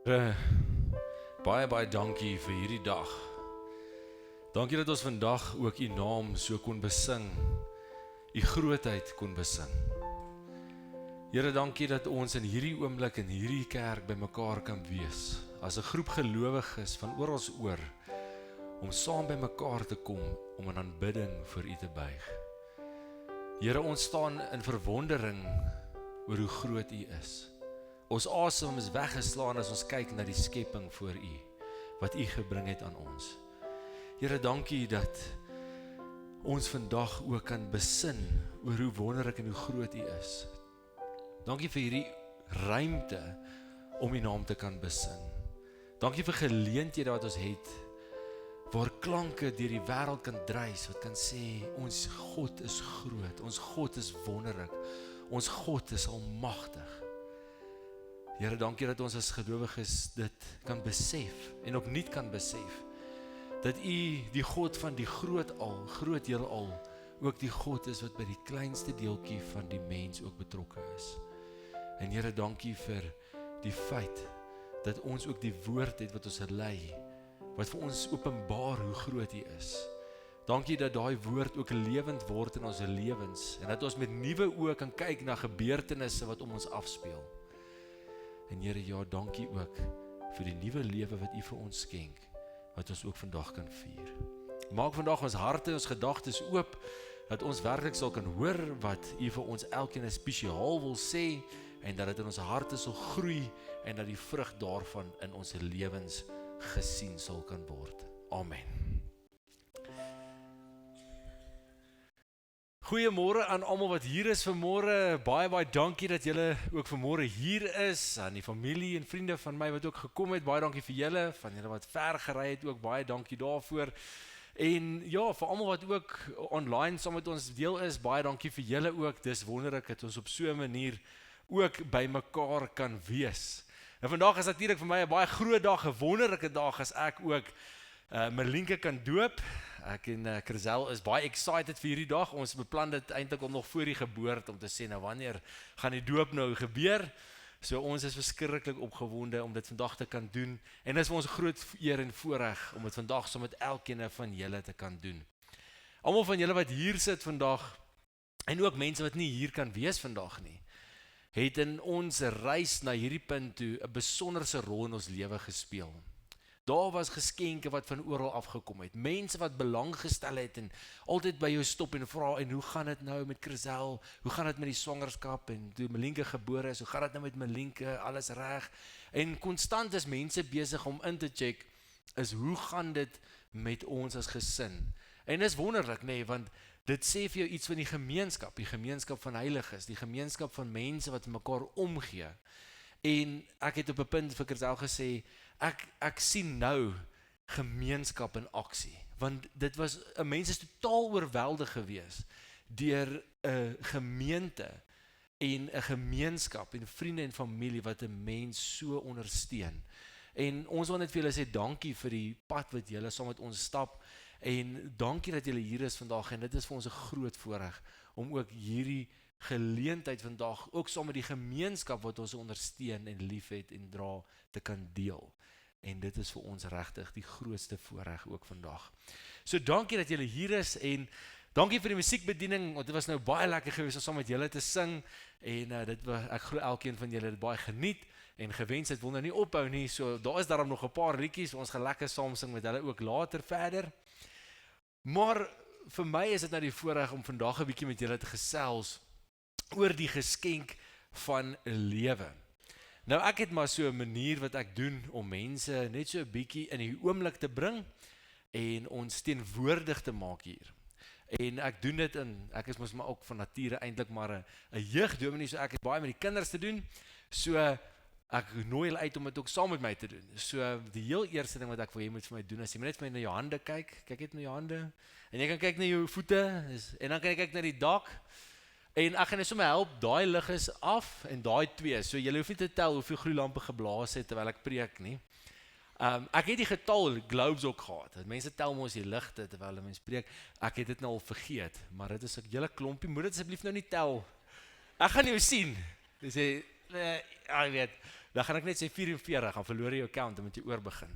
Here, baie dankie vir hierdie dag. Dankie dat ons vandag ook u naam so kon besing, u grootheid kon besing. Here, dankie dat ons in hierdie oomblik in hierdie kerk bymekaar kan wees, as 'n groep gelowiges van oral oor, om saam bymekaar te kom om in aanbidding voor u te buig. Here, ons staan in verwondering oor hoe groot u is. Ons asem is weggeslaan as ons kyk na die skepping voor u, wat u gebring het aan ons. Here, dankie dat ons vandag ook kan besin oor hoe wonderlik en hoe groot u is. Dankie vir hierdie ruimte om u naam te kan besin. Dankie vir geleenthede wat ons het, waar klanke deur die wêreld kan dryf, wat kan sê, ons God is groot, ons God is wonderlik, ons God is almagtig. Here, dankie dat ons as gelowiges dit kan besef en opnuut kan besef, dat u die God van die groot heelal, ook die God is wat by die kleinste deeltjie van die mens ook betrokke is. En Here, dankie vir die feit dat ons ook die woord het wat ons lei, wat vir ons openbaar hoe groot u is. Dankie dat daai woord ook lewend word in ons lewens, en dat ons met nuwe oë kan kyk na gebeurtenisse wat om ons afspeel. En Here, ja, dankie ook vir die nuwe lewe wat u vir ons skenk, wat ons ook vandag kan vier. Maak vandag ons harte en ons gedagtes oop, dat ons werklik sal kan hoor wat u vir ons elkeen spesiaal wil sê, en dat dit in ons harte sal groei, en dat die vrug daarvan in ons lewens gesien sal kan word. Amen. Goeiemôre aan almal wat hier is vanmôre. Baie dankie dat julle ook vanmôre hier is. Aan die familie en vriende van my wat ook gekom het, baie dankie vir julle. Van julle wat ver gery het ook, baie dankie daarvoor. En ja, vir almal wat ook online saam met ons deel is, baie dankie vir julle ook. Dis wonderlik dat ons op so 'n manier ook by mekaar kan wees. En vandag is natuurlik vir my 'n baie groot dag, 'n wonderlike dag, as ek ook Merlinke kan doop. Ek en Chrisel is baie excited vir hierdie dag. Ons beplan dit eintlik om nog voor die geboorte om te sê, nou wanneer gaan die doop nou gebeur? So ons is verskriklik opgewonde om dit vandag te kan doen. En dit is vir ons 'n groot eer en voorreg om dit vandag saam met elkeen van julle te kan doen. Almal van julle wat hier sit vandag, en ook mense wat nie hier kan wees vandag nie, het in ons reis na hierdie punt toe 'n besonderse rol in ons lewe gespeel. Daar was geskenke wat van oral afgekom het. Mense wat belang gestel het en altyd by jou stop en vra, en hoe gaan dit nou met Chrisel? Hoe gaan dit met die swangerskap? En toe Merlinke gebore is, hoe gaan dit nou met Merlinke? Alles reg? En konstant is mense besig om in te check, is hoe gaan dit met ons as gesin? En dis wonderlik, nee, want dit sê vir jou iets van die gemeenskap van heiliges, die gemeenskap van mense wat mekaar omgee. En ek het op 'n punt vir Chrisel gesê, ek sien nou gemeenskap in aksie, want dit was, mense is totaal oorweldig gewees deur 'n gemeente en 'n gemeenskap en vriende en familie wat 'n mens so ondersteun. En ons wil net vir julle sê dankie vir die pad wat julle saam met ons stap, en dankie dat julle hier is vandag, en dit is vir ons 'n groot voorreg om ook hierdie geleentheid vandag ook saam met die gemeenskap wat ons ondersteun en liefhet en dra te kan deel. En dit is vir ons regtig die grootste voorreg ook vandag. So dankie dat julle hier is, en dankie vir die musiekbediening, want dit was nou baie lekker geweest om saam met julle te sing, en ek glo elkeen van julle het baie geniet en gewens het wil nou nie ophou nie, so daar is daarom nog 'n paar liedjies, ons gaan lekker saam sing met hulle ook later verder. Maar vir my is dit nou die voorreg om vandag 'n bietjie met julle te gesels oor die geskenk van 'n lewe. Nou ek het maar so 'n manier wat ek doen om mense net so 'n bietjie in die oomblik te bring en ons teenwoordig te maak hier. En ek doen dit ek is mos maar ook van nature eintlik maar 'n jeugdominee, so ek het baie met die kinders te doen. So ek nooi hulle uit om dit ook saam met my te doen. So die heel eerste ding wat ek wil hê moet vir my doen, is jy moet net vir my na jou hande kyk net na jou hande, en jy kan kyk na jou voete, en dan kan jy kyk na die dak. En ek gaan net sommer help, daai lig is af en daai 2, so jy hoef nie te tel hoeveel gloeilampe geblaas het terwyl ek preek nie. Ek het die getal globes ook gehad, mense tel mos die ligte terwyl 'n mens preek, ek het dit nou al vergeet, maar dit is 'n hele klompie, moet dit asseblief nou nie tel. Ek gaan jou sien, dis jy weet, Dan gaan ek net sê 44, gaan verloor jy jou count, dan moet jy oorbegin.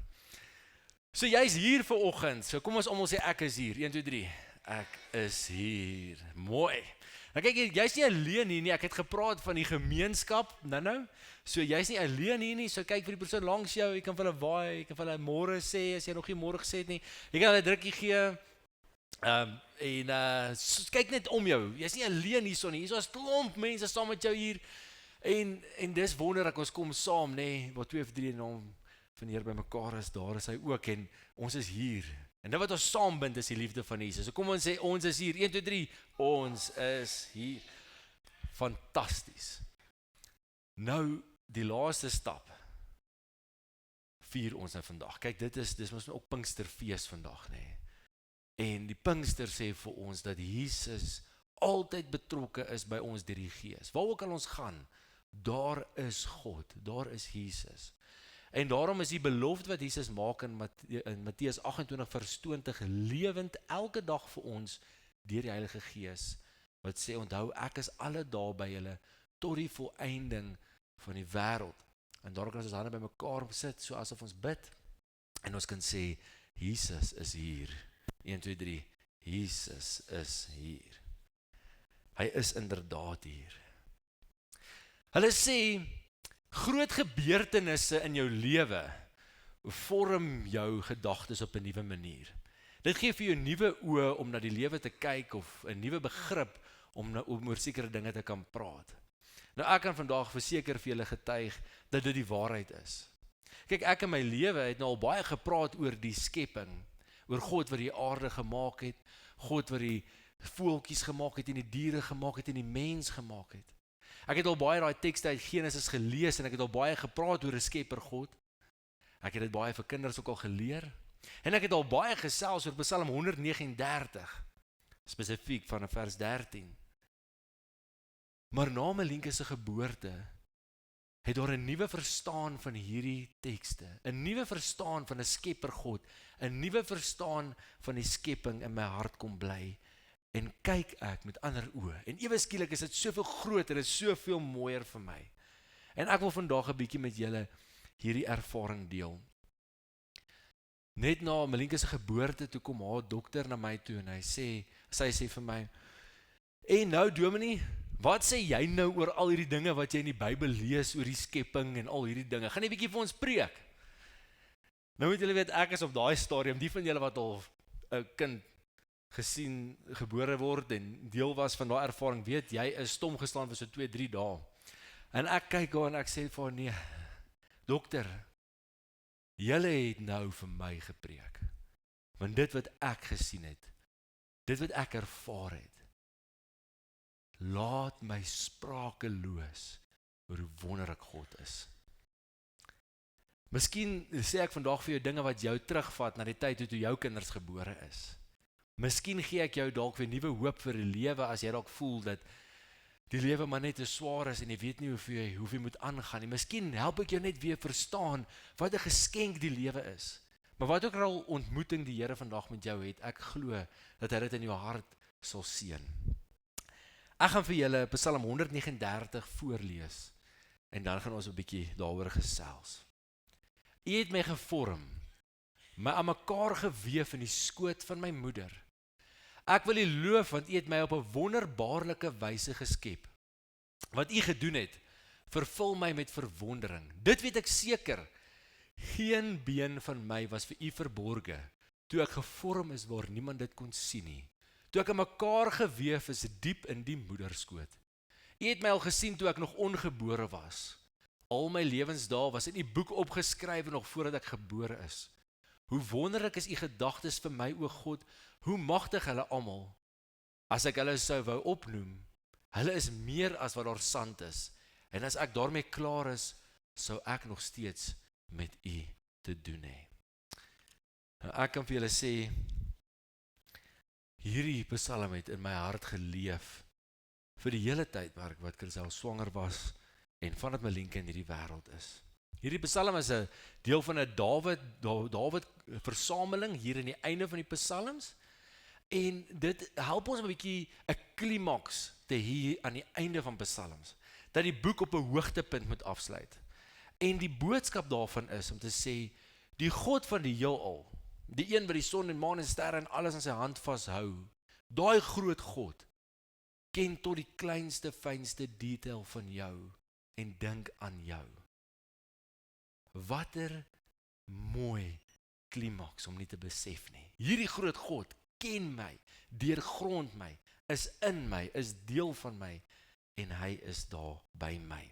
So jy's hier vanoggend, so kom ons almal sê ek is hier, 1, 2, 3, ek is hier, mooi. Nou kyk, jy's nie alleen hier nie, ek het gepraat van die gemeenskap, nou, so jy's nie alleen hier nie, so kyk vir die persoon langs jou, jy kan vir hulle waai, jy kan vir hulle môre sê, as jy nog nie môre gesê het nie, jy kan hulle 'n drukkie gee, kyk net om jou, jy's nie alleen hierso nie, hierso is klomp mense saam met jou hier, en dis wonderlik, ons kom saam, nê, waar 2 of 3 in naam van die Here bymekaar is, daar is hy ook, en ons is hier, en dit wat ons saambind is die liefde van Jesus, so kom ons sê, ons is hier, 1, 2, 3, ons is hier, fantasties. Nou, die laaste stap, vier ons nou vandag, kyk dit is ons ook Pinksterfees vandag, nê, en die Pinkster sê vir ons, dat Jesus altyd betrokke is by ons deur die Gees, waar ook al ons gaan, daar is God, daar is Jesus, en daarom is die belofte wat Jesus maak in Matteus 28 vers 20 lewend elke dag vir ons deur die Heilige Gees wat sê onthou ek is alle dae by julle tot die volëinding van die wêreld. En daarom kan ons hande bymekaar sit so asof ons bid en ons kan sê Jesus is hier. 1 2 3 Jesus is hier. Hy is inderdaad hier. Hulle sê groot gebeurtenisse in jou lewe vorm jou gedagtes op 'n nuwe manier. Dit gee vir jou nuwe oë om na die lewe te kyk of 'n nuwe begrip om oor sekere dinge te kan praat. Nou ek kan vandag verseker vir julle getuig dat dit die waarheid is. Kyk, ek in my lewe het nou al baie gepraat oor die skepping, oor God wat die aarde gemaak het, God wat die voeltjies gemaak het en die diere gemaak het en die mens gemaak het. Ek het al baie daai tekste uit Genesis gelees en ek het al baie gepraat oor 'n skepper God. Ek het dit baie vir kinders ook al geleer. En ek het al baie gesels oor Psalm 139, spesifiek van vers 13. Maar na Melinke se geboorte het daar 'n nuwe verstaan van hierdie tekste, 'n nuwe verstaan van 'n skepper God, 'n nuwe verstaan van die skepping in my hart kom bly. En kyk ek met ander oë. En ewe skielik is dit soveel groter, dit is soveel mooier vir my. En ek wil vandag 'n bietjie met julle hierdie ervaring deel. Net na Melinke se geboorte toe kom haar dokter na my toe en sy sê vir my: "En nou Dominee, wat sê jy nou oor al hierdie dinge wat jy in die Bybel lees oor die skepping en al hierdie dinge? Gaan jy 'n bietjie vir ons preek?" Nou moet julle weet ek is op daai stadium, die van julle wat al 'n kind gesien, gebore word en deel was van daai ervaring, weet jy is stom gestaan vir so 2-3 dae. En ek kyk haar en ek sê vir haar: "Nee, dokter, julle het nou vir my gepreek. Want dit wat ek gesien het, dit wat ek ervaar het, laat my sprakeloos oor hoe wonderlik God is." Miskien sê ek vandag vir jou dinge wat jou terugvat na die tyd toe jou kinders gebore is. Miskien gee ek jou dalk weer nuwe hoop vir die lewe as jy dalk voel dat die lewe maar net te swaar is en jy weet nie hoe jy moet aangaan nie. Miskien help ek jou net weer verstaan wat 'n geskenk die lewe is. Maar wat ook al ontmoeting die Here vandag met jou het, ek glo dat hy dit in jou hart sal seën. Ek gaan vir julle Psalm 139 voorlees en dan gaan ons 'n bietjie daaroor gesels. U het my gevorm, my aan mekaar gewewe in die skoot van my moeder. Ek wil U loof want U het my op 'n wonderbaarlike wyse geskep. Wat U gedoen het, vervul my met verwondering. Dit weet ek seker, geen been van my was vir U verborge, toe ek gevorm is waar niemand dit kon sien nie. Toe ek aan mekaar gewewe is diep in die moederskoot. U het my al gesien toe ek nog ongebore was. Al my lewensdae was in U boek opgeskrywe nog voordat ek gebore is. Hoe wonderlik is U gedagtes vir my, o God, hoe magtig hulle almal. As ek hulle sou wou opnoem, hulle is meer as wat daar sand is. En as ek daarmee klaar is, sou ek nog steeds met U te doen hê. Nou, ek kan vir julle sê, hierdie Psalm het in my hart geleef vir die hele tyd wat Christel swanger was en vandat Melinke in hierdie wêreld is. Hierdie Psalm is 'n deel van 'n Dawid versameling hier in die einde van die Psalms en dit help ons 'n bietjie 'n klimaks te hê aan die einde van Psalms, dat die boek op 'n hoogtepunt moet afsluit. En die boodskap daarvan is om te sê, die God van die heelal, die een wat die son en maan en sterre en alles in sy hand vashou, daai groot God, ken tot die kleinste, fynste detail van jou en dink aan jou. Watter mooi klimaks om nie te besef nie. Hierdie groot God ken my, deurgrond my, is in my, is deel van my en hy is daar by my.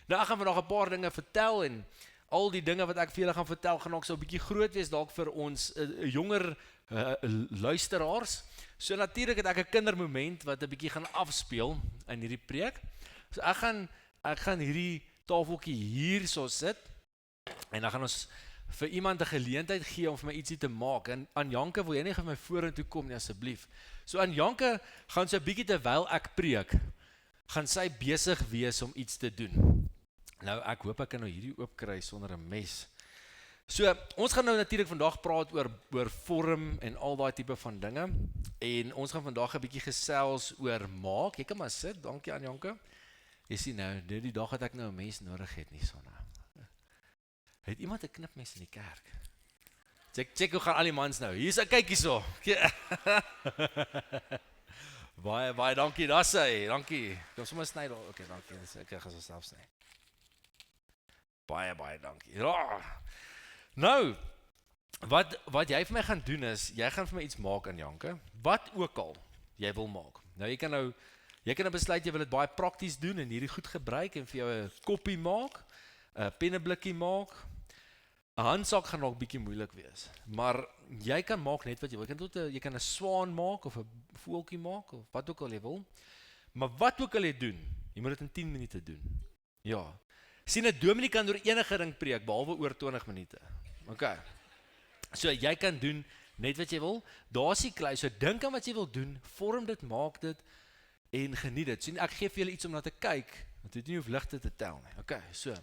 Nou ek gaan vandag 'n paar dinge vertel en al die dinge wat ek vir julle gaan vertel gaan ook so 'n bietjie groot wees dalk vir ons jonger luisteraars. So natuurlik het ek 'n kindermoment wat 'n bietjie gaan afspeel in hierdie preek. So ek gaan hierdie tafeltjie hier so sit en dan gaan ons vir iemand 'n geleentheid gee om vir my ietsie te maak. En aan Janke, wil jy nie vir my vorentoe kom nie asseblief. So aan Janke gaan so 'n bietjie terwyl ek preek, gaan sy besig wees om iets te doen. Nou ek hoop ek kan nou hierdie oopkry sonder 'n mes. So ons gaan nou natuurlik vandag praat oor vorm en al daai tipe van dinge. En ons gaan vandag 'n bietjie gesels oor maak. Jy kan maar sit, dankie aan Janke. Jy sien nou, die dag het ek nou 'n mes nodig het nie Sonna. Het iemand 'n knipmes in die kerk? Check hoe gaan al die mans nou. Hier's 'n kyk hierso. Baie dankie, daar's hy. Dankie. Kom sommer sny daar. Okay, dankie. Ek gaan self sny. Baie dankie. Ja. Nou, wat jy vir my gaan doen is, jy gaan vir my iets maak aan Janke. Wat ook al jy wil maak. Nou jy kan nou besluit jy wil dit baie prakties doen en hierdie goed gebruik en vir jou 'n koppie maak, 'n penneblikkie maak. 'n Handsak gaan dalk bietjie moeilik wees, maar jy kan maak net wat jy wil. Jy kan 'n swaan maak of 'n voeltjie maak of wat ook al jy wil. Maar wat ook al jy doen, jy moet dit in 10 minute doen. Ja. Sien 'n dominee kan oor enige ding preek behalwe oor 20 minute. Okay. So jy kan doen net wat jy wil. Daar's die klei. So dink aan wat jy wil doen, vorm dit, maak dit en geniet dit. Sien, ek gee vir julle iets om na te kyk, want jy nie hoef ligte te tel nie. Okay, so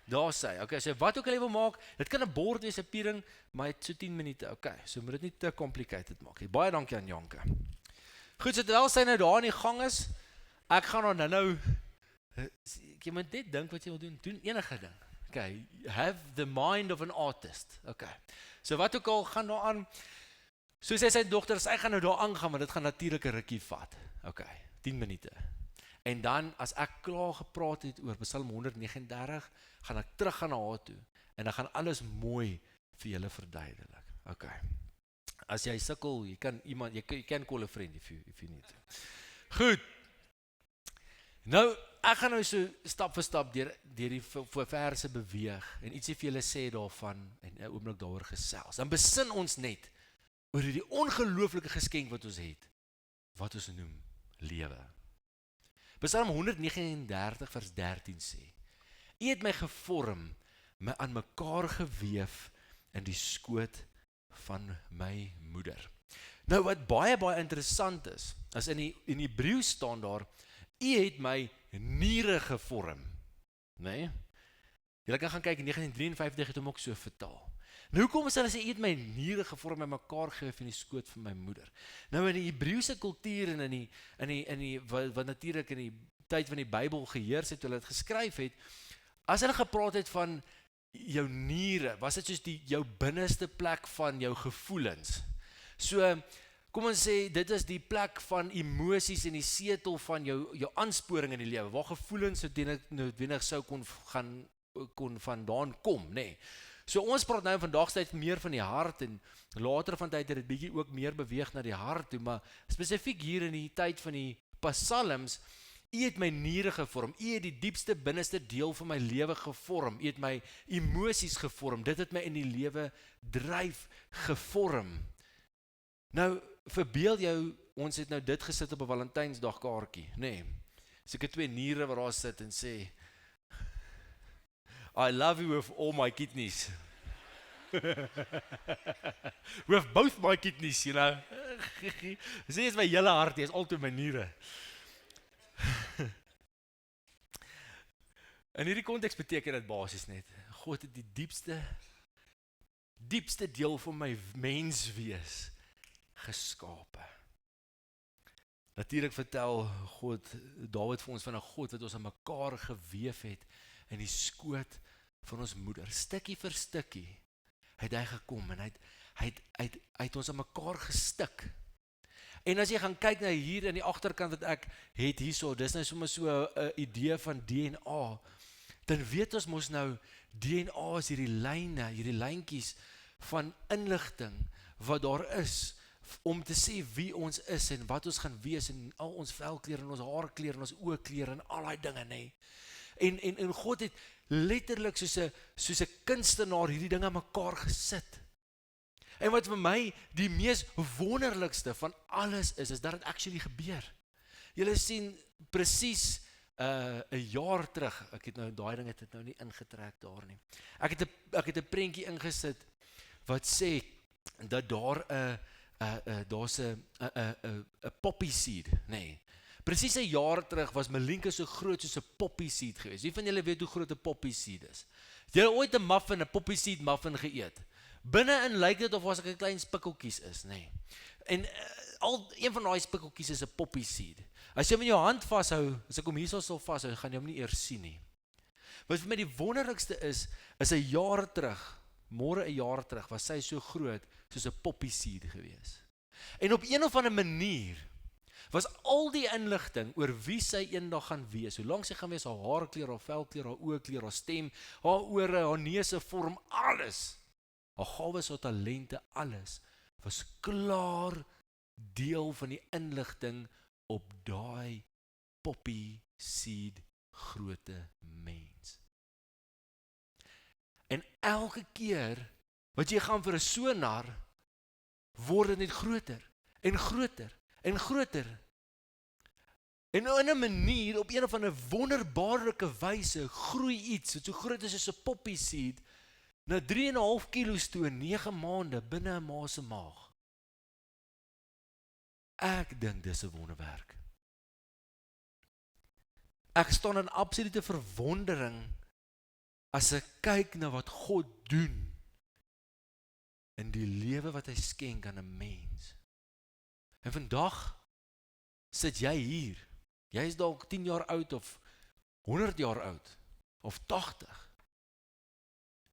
daar sê, okay, so wat ook al jy wil maak, dit kan 'n bord wees, 'n piering, maar het so 10 minute, okay, so moet dit nie te complicated maak nie. Baie dankie aan Janke. Goed, so terwyl sy nou daar in die gang is, ek gaan nou, jy moet net dink wat jy wil doen enige ding. Okay, have the mind of an artist, okay. So wat ook al, gaan daar aan, so sê sy dogter, sy gaan nou daar aangaan, maar dit gaan natuurlik 'n rukkie vat, okay, 10 minute. En dan, as ek klaar gepraat het oor Psalm 139, gaan ek terug gaan na haar toe, en dan gaan alles mooi vir julle verduidelik. Okay. As jy sukkel, jy kan call a friend if you need to. Goed. Nou, ek gaan nou so stap vir stap deur die verse beweeg, en ietsie vir julle sê daarvan, en 'n oomblik daaroor gesels. Dan besin ons net oor die ongelooflike geskenk wat ons het, wat ons noem lewe. Psalm 139 vers 13 sê, U het my gevorm, my aan mekaar geweef in die skoot van my moeder. Nou wat baie interessant is, as in Hebreëus staan daar, U het my niere gevorm. Nee? Julle kan gaan kyk, in 1953 het hom ook so vertaal. Nou hoekom is hulle sê, U het my niere gevorm en mekaar geweef in die skoot van my moeder? Nou in die Hebreëse kultuur en wat natuurlik in die tyd van die Bybel geheers het, hulle het geskryf het, as hulle gepraat het van jou niere, was dit soos jou binneste plek van jou gevoelens. So, kom ons sê, dit is die plek van emosies en die setel van jou aansporing in die lewe, waar gevoelens noodwendig sou kon vandaan kom, nee. So ons praat nou vandag tyd meer van die hart en later van tyd het dit bietjie ook meer beweeg na die hart toe, maar spesifiek hier in die tyd van die Psalms, U het my niere gevorm, U het die diepste binneste deel van my lewe gevorm, U het my emosies gevorm, dit het my in die lewe dryf gevorm. Nou, verbeel jou, ons het nou dit gesit op 'n Valentynsdag kaartjie, nee, seker 2 niere wat daar sit en sê, I love you with all my kidneys. With both my kidneys, you know. Sê is my hele hart, is altyd my niere. In hierdie konteks beteken dit basies net, God het die diepste deel van my menswees geskape. Natuurlik vertel Dawid vir ons van 'n God wat ons aan mekaar geweef het in die skoot van ons moeder. Stukkie vir stukkie het hy gekom en hy het ons aan mekaar gestik. En as jy gaan kyk na hier in die agterkant wat ek het hierso, dis nou sommer so 'n idee van DNA, dan weet ons mos nou, DNA is hierdie lyne, hierdie lyntjies van inligting wat daar is, om te sê wie ons is en wat ons gaan wees en al ons velkleur en ons haarkleur en ons oogkleur en al daai dinge, nê. En God het letterlik soos 'n kunstenaar hierdie dinge aan mekaar gesit. En wat vir my die mees wonderlikste van alles is dat dit actually gebeur. Julle sien presies 'n jaar terug, ek het nou daai ding het nou nie ingetrek daar nie. Ek het 'n prentjie ingesit wat sê dat daar's 'n poppy seed, nee. Presies 'n jaar terug was Melinka so groot soos 'n poppy seed geweest. Wie van julle weet hoe groot 'n poppy seed is? Het julle ooit 'n poppy seed muffin geëet? Binne-in lyk dit of as ek 'n klein spikkeltjies is, nê. Nee. En al een van daai spikkeltjies is 'n poppy seed. As jy hom in jou hand vashou, as ek hom hierso sal vashou, gaan jy hom nie eers sien nie. Wat vir my die wonderlikste is 'n jaar terug, môre 'n jaar terug, was sy so groot soos 'n poppy seed gewees. En op een of ander manier was al die inligting oor wie sy eendag gaan wees, hoe lank sy gaan wees, haar haarkleur, haar velkleur, haar oogkleur, haar stem, haar ore, haar neuse vorm, alles, haar gawes, haar talente, alles, was klaar deel van die inligting op daai poppy seed grootte mens. En elke keer wat jy gaan vir 'n sonar, word dit net groter en groter en groter. En in 'n manier, op een of ander wonderbaarlike wyse, groei iets wat so groot is as 'n poppy seed na 3,5 kilos toe in 9 maande binne 'n ma se maag. Ek dink dis 'n wonderwerk. Ek staan in absolute verwondering as ek kyk na wat God doen in die lewe wat hy skenk aan 'n mens. En vandag sit jy hier. Jy is dalk 10 jaar oud of 100 jaar oud of 80.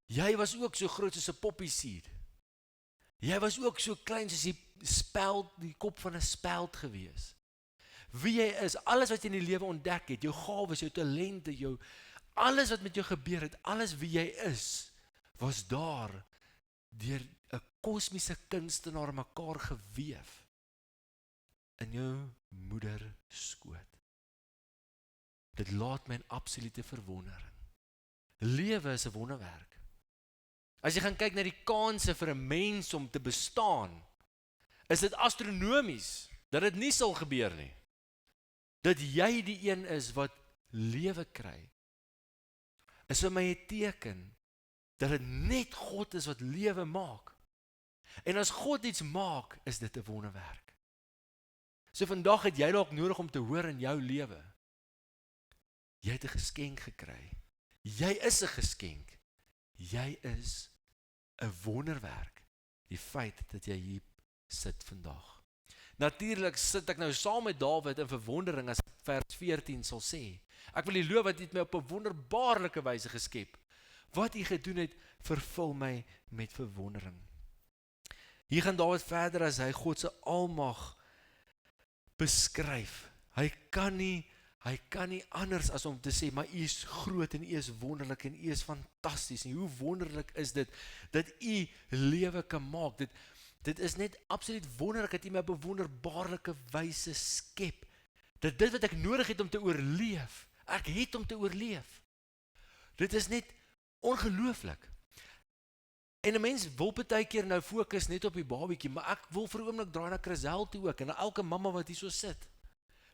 Jy was ook so groot soos 'n poppy seed. Jy was ook so klein soos die kop van 'n speld gewees. Wie jy is, alles wat jy in die lewe ontdek het, jou gawes, jou talente, alles wat met jou gebeur het, alles wie jy is, was daar deur 'n kosmiese kunstenaar mekaar geweef in jou moeder skoot. Dit laat my in absolute verwondering. Lewe is 'n wonderwerk. As jy gaan kyk na die kanse vir 'n mens om te bestaan, is dit astronomies dat dit nie sal gebeur nie. Dat jy die een is wat lewe kry, is vir my 'n teken dat dit net God is wat lewe maak. En as God iets maak, is dit 'n wonderwerk. So vandag het jy dalk nodig om te hoor in jou lewe. Jy het 'n geskenk gekry. Jy is 'n geskenk. Jy is 'n wonderwerk. Die feit dat jy hier sit vandag. Natuurlik sit ek nou saam met Dawid in verwondering as vers 14 sal sê. Ek wil die loof wat het my op 'n wonderbaarlike wyse geskep. Wat hy gedoen het, vervul my met verwondering. Hier gaan Dawid verder as hy God se almag beskryf. Hy kan nie anders as om te sê, maar u is groot en u is wonderlik en u is fantasties. En hoe wonderlik is dit dat u lewe kan maak. Dit is net absoluut wonderlik dat u my op 'n wonderbaarlike wyse skep. Dat dit wat ek nodig het om te oorleef, ek het om te oorleef. Dit is net ongelooflik. En 'n mens wil baie keer nou fokus net op die babietjie, maar ek wil vir 'n oomblik draai na Chrisel toe ook en na elke mamma wat hier so sit.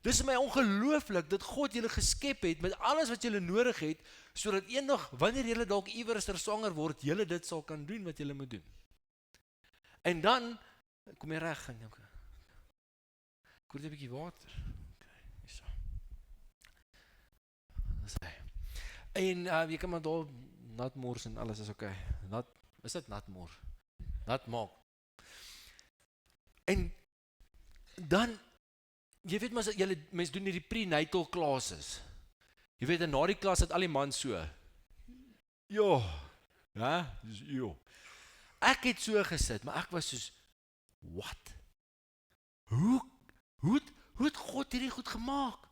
Dis my ongelooflik dat God julle geskep het met alles wat julle nodig het, sodat eendag wanneer julle dalk iewers swanger word, julle dit sal kan doen wat julle moet doen. En dan kom jy reg en ek kort 'n bietjie water. Okay, so. Dis hy. En jy kan maar daar nat mors en alles is okay. Is dit nat mors? Nat maak. En dan jy weet maar mense doen hierdie prenatal classes. Jy weet en na die klas het al die mans so Ja, ek het so gesit, maar ek was soos, wat? Hoe het God hierdie goed gemaak?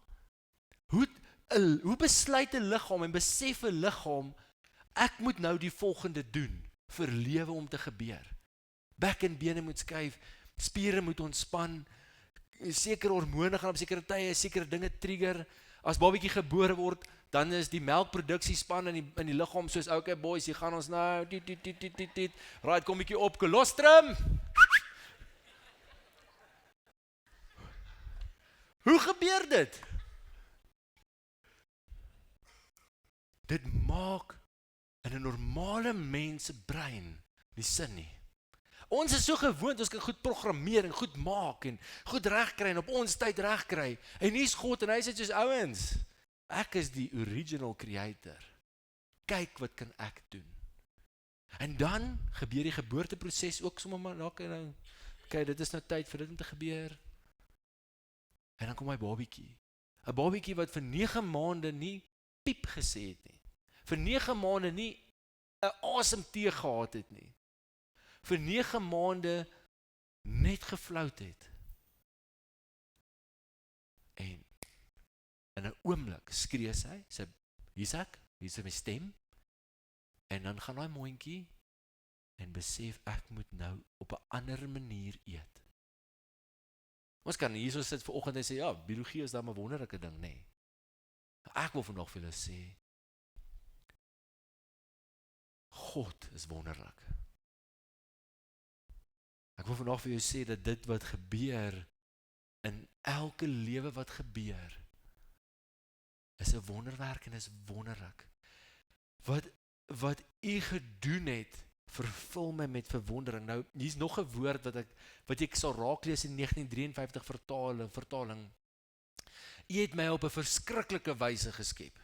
Hoe besluit 'n liggaam en besef 'n liggaam, ek moet nou die volgende doen vir lewe om te gebeur. Bek en bene moet skuif, spiere moet ontspan, sekere hormone gaan op sekere tye, sekere dinge trigger. As babietjie gebore word, dan is die melkproduksiespan in die liggaam soos, okay boys, hier gaan ons nou, dit. Right, kom bietjie op, colostrum. Hoe gebeur dit? Dit maak in 'n normale mens se brein nie sin nie. Ons is so gewoond, ons kan goed programmeer en goed maak en goed regkry en op ons tyd regkry. En hier's God en hy sê soos, ouens, ek is die original creator. Kyk wat kan ek doen. En dan gebeur die geboorteproses ook sommer maar nou, okay, dit is nou tyd vir dit om te gebeur. En dan kom my babietjie. 'n Babietjie wat vir 9 maande nie piep gesê het nie. Vir 9 maande nie 'n asemteug gehad het nie. Vir 9 maande net geflout het. En in 'n oomblik skree sy, hier's ek, hier's my stem. En dan gaan daai mondjie en besef ek moet nou op 'n ander manier eet. Ons kan hierso sit vanoggend en sê, ja, biologie is dan 'n wonderlike ding, nê. Ek wil vandag vir julle sê, God is wonderlik. Ek wil vandag vir jou sê dat dit wat gebeur in elke lewe wat gebeur is 'n wonderwerk en is wonderlik. Wat u gedoen het, vervul my met verwondering. Nou, hier's nog 'n woord wat ek sal raaklees in 1953 vertaling. U het my op 'n verskriklike wyse geskep.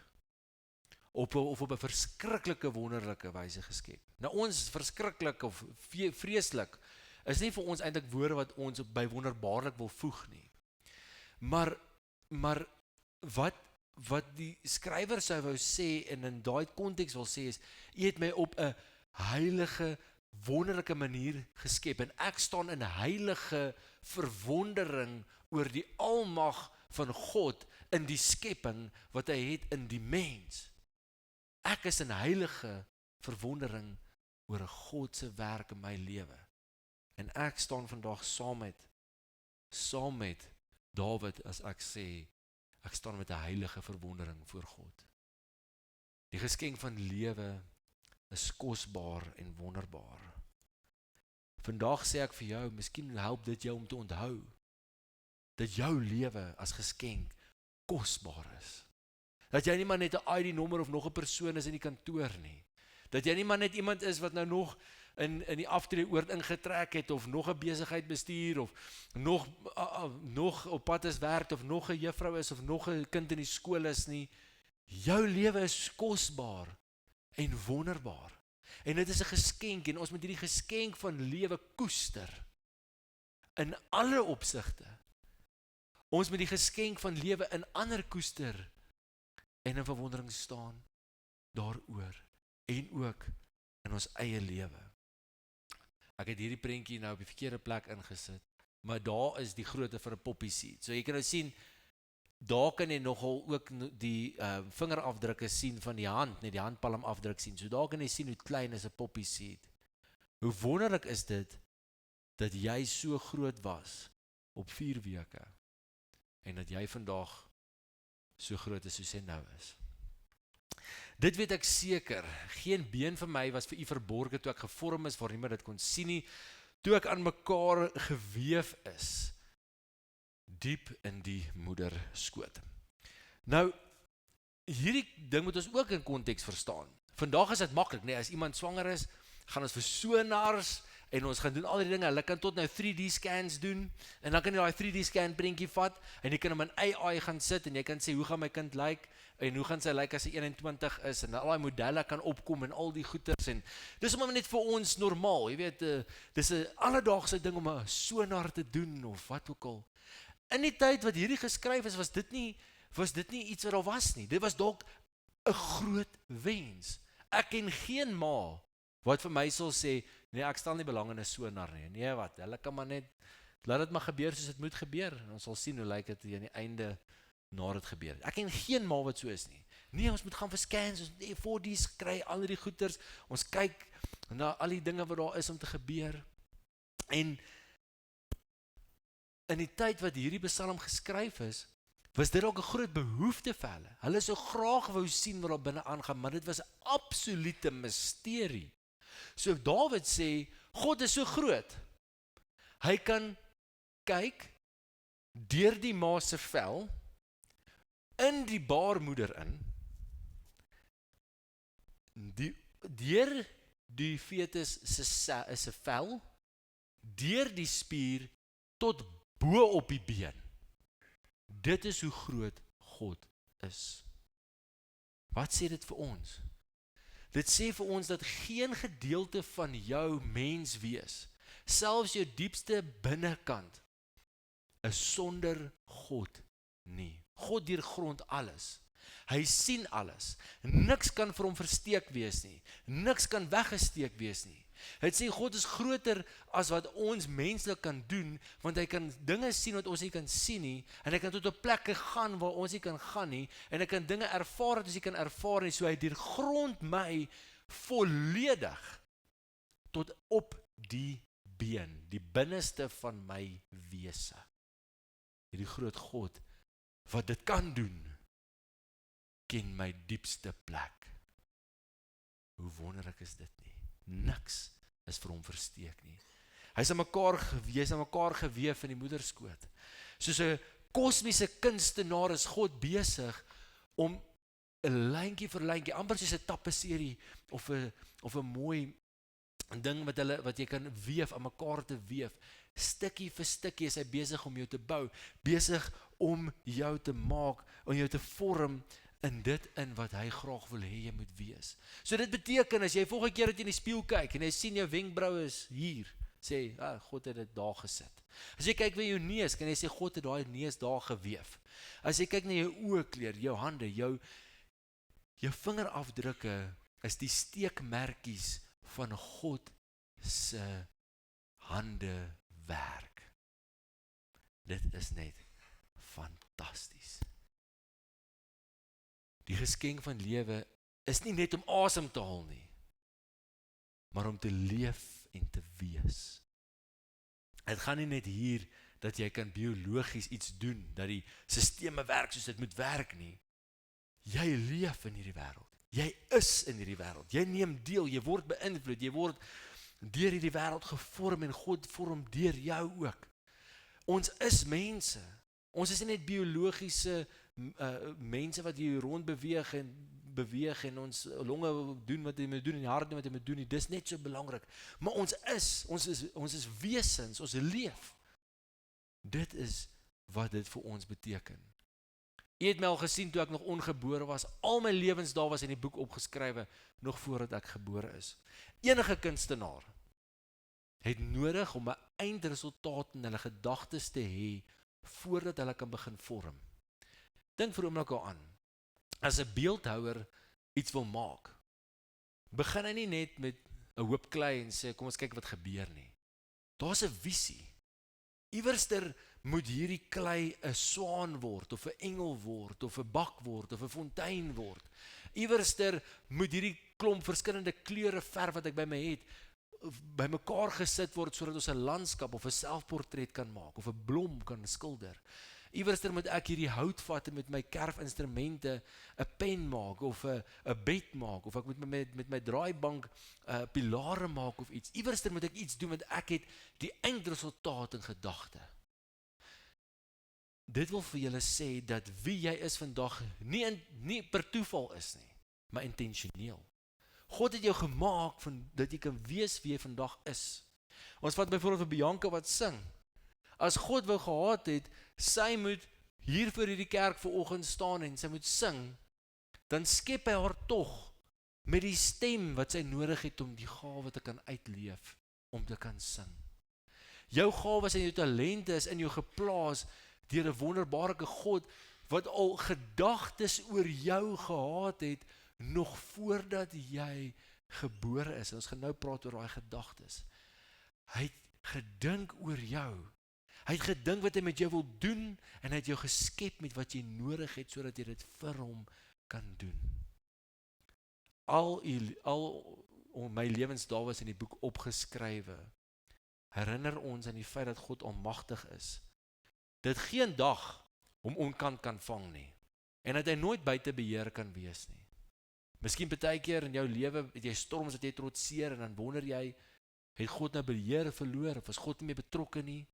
Op 'n verskriklike wonderlike wyse geskep. Nou ons verskriklik of vreeslik is nie vir ons eintlik woorde wat ons by wonderbaarlik wil voeg nie. Maar wat die skrywer sou wou sê en in daai konteks wil sê is, u het my op 'n heilige, wonderlike manier geskep en ek staan in heilige verwondering oor die almag van God in die skepping wat hy het in die mens. Ek is in heilige verwondering oor 'n God se werk in my lewe. En ek staan vandag saam met Dawid as ek sê, ek staan met 'n heilige verwondering voor God. Die geskenk van lewe is kosbaar en wonderbaar. Vandag sê ek vir jou, miskien help dit jou om te onthou, dat jou lewe as geskenk kosbaar is. Dat jy nie maar net 'n ID-nommer of nog 'n persoon is in die kantoor nie. Dat jy nie maar net iemand is wat nou nog in die aftreeoord ingetrek het, of nog 'n besigheid bestuur, of nog op pad is werk, of nog 'n juffrou is, of nog 'n kind in die skool is nie. Jou lewe is kosbaar en wonderbaar. En dit is 'n geskenk, en ons moet hierdie geskenk van lewe koester. In alle opsigte. Ons moet die geskenk van lewe in ander koester, en in verwondering staan daaroor, en ook in ons eie lewe. Ek het hierdie prentjie nou op die verkeerde plek ingesit, maar daar is die grootte vir 'n poppy seed. So jy kan nou sien, daar kan jy nogal ook die vingerafdrukke sien van die hand, net die handpalm afdruk sien. So daar kan jy sien hoe klein is 'n poppy seed. Hoe wonderlik is dit, dat jy so groot was op 4 weke, en dat jy vandag so groot is soos hy nou is. Dit weet ek seker, geen been van my was vir u verborge toe ek gevorm is, waar niemand dit kon sien nie, toe ek aan mekaar geweef is, diep in die moederskoot. Nou, hierdie ding moet ons ook in konteks verstaan. Vandag is dit maklik, nee, as iemand swanger is, gaan ons vir sonars, en ons gaan doen al die dinge, hulle kan tot nou 3D scans doen, en dan kan jy daai 3D scan prentjie vat, en jy kan hom in AI gaan sit, en jy kan sê, hoe gaan my kind lyk, en hoe gaan sy lyk as sy 21 is, en al die modelle kan opkom, en al die goeters, en dis maar net vir ons normaal, jy weet, dis 'n alledaagse ding om 'n sonar te doen, of wat ook al. In die tyd wat hierdie geskryf is, was dit nie iets wat daar was nie, dit was dalk 'n groot wens, Ek ken geen ma wat vir my sal sê, nee, ek stel nie belang in 'n sonar nie. Nee, wat, hulle kan maar net, laat dit maar gebeur soos dit moet gebeur. En ons sal sien hoe lyk dit aan die einde na dit gebeur. Ek ken geen ma wat so is nie. Nee, ons moet gaan vir scans, ons moet 4D's kry, al die goeters, ons kyk na al die dinge wat daar is om te gebeur. En in die tyd wat hierdie Psalm geskryf is, was dit ook 'n groot behoefte vir hulle. Hulle sou graag wou sien wat daar binne aangaan, maar dit was 'n absolute misterie. So Dawid sê, God is so groot. Hy kan kyk deur die ma se vel in die baarmoeder in, deur die fetus se vel, deur die spier tot bo op die been. Dit is hoe groot God is. Wat sê dit vir ons? Dit sê vir ons dat geen gedeelte van jou menswees, selfs jou diepste binnekant, is sonder God nie. God deurgrond alles. Hy sien alles. Niks kan vir hom versteek wees nie. Niks kan weggesteek wees nie. Dit sê God is groter as wat ons menslik kan doen, want hy kan dinge sien wat ons nie kan sien nie, en hy kan tot 'n plekke gaan waar ons nie kan gaan nie, en hy kan dinge ervaar wat ons nie kan ervaar nie, so hy deurgrond my volledig tot op die been, die binneste van my wese. Hierdie groot God wat dit kan doen, ken my diepste plek. Hoe wonderlik is dit nie? Niks is vir hom versteek nie. Hy is aan mekaar geweef in die moederskoot. Soos 'n kosmiese kunstenaar is God besig om 'n lyntjie vir lyntjie, amper soos 'n tapisserie of 'n mooi ding wat jy kan weef, aan mekaar te weef. Stukkie vir stukkie is hy besig om jou te bou, besig om jou te maak, om jou te vorm in dit in wat hy graag wil hê jy moet wees. So dit beteken, as jy volgende keer dat jy in die spieël kyk, en jy sien jou wenkbrauwe is hier, sê, God het dit daar gesit. As jy kyk by jou neus, kan jy sê, God het daai neus daar geweef. As jy kyk na jou oogkleur, jou hande, jou vingerafdrukke, is die steekmerkies van God se hande werk. Dit is net fantasties. Die geskenk van lewe is nie net om asem te haal nie, maar om te leef en te wees. Het gaan nie net hier dat jy kan biologies iets doen, dat die sisteme werk soos dit moet werk nie. Jy leef in hierdie wêreld. Jy is in hierdie wêreld. Jy neem deel, jy word beïnvloed, jy word deur hierdie wêreld gevorm en God vorm deur jou ook. Ons is mense. Ons is nie net biologiese mense wat hier rond beweeg en ons longe doen wat hy moet doen en die hart doen wat hy moet doen. Dis net so belangrik. Maar ons is wesens, ons leef. Dit is wat dit vir ons beteken. Jy het my al gesien toe ek nog ongebore was. Al my lewensdae was in die boek opgeskrywe nog voordat ek gebore is. Enige kunstenaar het nodig om 'n eindresultaat in hulle gedagtes te hê voordat hulle kan begin vorm. Dink vir 'n oomblik daaraan. As 'n beeldhouer iets wil maak, begin hy nie net met 'n hoop klei en sê kom ons kyk wat gebeur nie. Daar's 'n visie. Iewerster moet hierdie klei 'n swaan word of 'n engel word of 'n bak word of 'n fontein word. Iewerster moet hierdie klomp verskillende kleure verf wat ek by my het bymekaar gesit word sodat ons 'n landskap of 'n selfportret kan maak of 'n blom kan skilder. Iewerster moet ek hierdie hout vat en met my kerfinstrumente 'n pen maak of 'n bed maak of ek moet met my draaibank pilare maak of iets. Iewerster moet ek iets doen want ek het die eindresultaat in gedagte. Dit wil vir julle sê dat wie jy is vandag nie per toeval is nie, maar intentioneel. God het jou gemaak dat jy kan wees wie jy vandag is. Ons vat byvoorbeeld vir Bianca wat sing. As God wou gehad het, sy moet hier voor hierdie kerk vanoggend staan en sy moet sing, dan skep hy haar tog met die stem wat sy nodig het om die gawe te kan uitleef, om te kan sing. Jou gawes en jou talente is in jou geplaas deur 'n wonderbaarlike God wat al gedagtes oor jou gehad het nog voordat jy gebore is, en ons gaan nou praat oor daai gedagtes, hy het gedink oor jou, hy het gedink wat hy met jou wil doen, en hy het jou geskep met wat jy nodig het, sodat jy dit vir hom kan doen. Al my lewensdae was in die boek opgeskrywe, herinner ons aan die feit dat God almagtig is, dit geen dag hom onkant kan vang nie, en dat hy nooit buite beheer kan wees nie. Miskien baie keer in jou lewe het jy storms wat jy trotseer, en dan wonder jy, het God nou beheer verloor, of is God nie meer betrokke nie?